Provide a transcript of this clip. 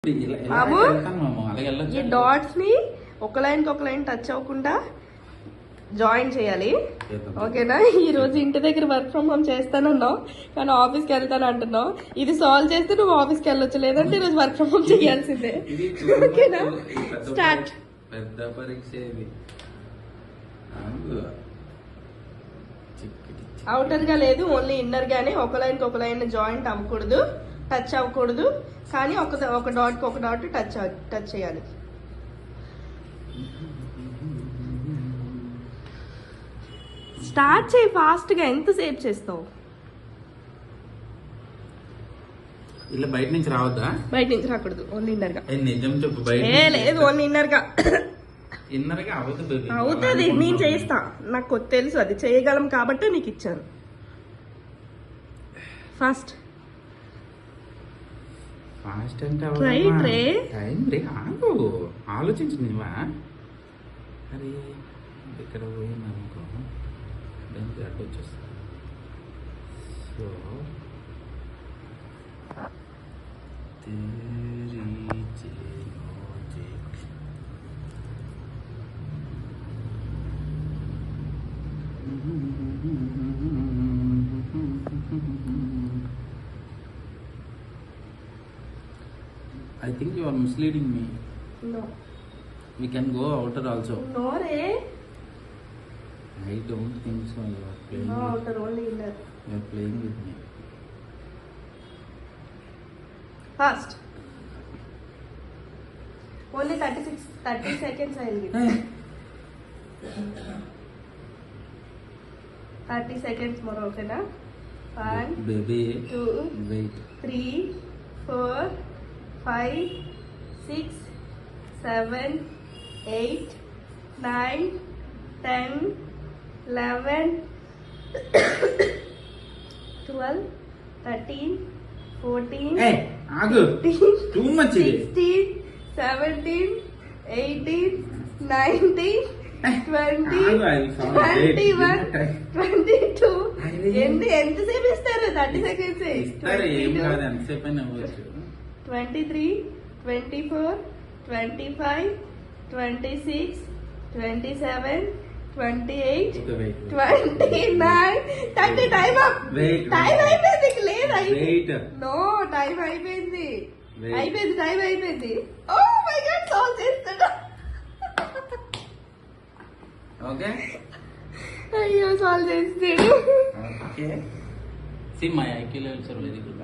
ఈ డాట్స్ ని ఒక లైన్ కి ఒక లైన్ టచ్ అవ్వకుండా జాయిన్ చేయాలి. ఓకేనా? ఈ రోజు ఇంటి దగ్గర వర్క్ ఫ్రమ్ హోమ్ చేస్తానన్నావు, కానీ ఆఫీస్కి వెళ్తాను అంటున్నావు. ఇది సాల్వ్ చేస్తే నువ్వు ఆఫీస్కి వెళ్ళొచ్చు, లేదంటే ఈరోజు వర్క్ ఫ్రమ్ హోమ్ చేయాల్సిందే. ఓకేనా? స్టార్ట్. పెద్ద పరీక్ష ఇది. అవుటర్ గా లేదు, ఓన్లీ ఇన్నర్ గానే. ఒక లైన్ కి ఒక లైన్ జాయింట్ అవ్వకూడదు, టచ్ అవ్వకూడదు, కానీ ఒక డాట్ కి ఒక డాట్ టచ్ చేయాలి. స్టార్ట్ చేయి ఫాస్ట్ గా. ఎంతసేపు చేస్తావు? ఇలా బయట నుంచి రావద్దా? బయట నుంచి రాకూడదు, ఓన్లీ ఇన్నర్ గా. నిజం చెప్పు. బయట లేదు, ఓన్లీ ఇన్నర్ గా. ఇన్నర్ గా అవుతుంది. నేను చేస్తా, నాకు తెలుసు, అది చేయగలం కాబట్టి నీకు ఇచ్చాను. ఫాస్ట్ ఫాస్ట్ అంటే టైం రే, ఆగు, ఆలోచించు నువ్వా. అరే ఇక్కడ పోయిందనుకో, దానికి అడ్డు వచ్చేస్తా. So I think you are misleading me. No. We can go outer also. No re. I don't think so. You are playing. No outer, only inner. You are playing with me. Fast. Only 30 seconds I will give. 30 seconds more, okay na? 1, baby, 2, wait, 3, 4, 5, 6, 7, 8, 9, 10, 11, 12, 13, 14, hey, agu, 15, too much 16, 17, 18, 19, 20, 21, 22. ఎంతసేపు ఇస్తారు? 30 seconds. 23, 24, 25, 26, 27, 28, 29, 30. Time up. Time అయిపోయింది. లేదు, no, time అయిపోయింది. Time అయిపోయింది. Oh my God, solve చేస్తాడు. Okay, అయ్యో, solve చేస్తాడు. Okay. See, my IQ levels are very good.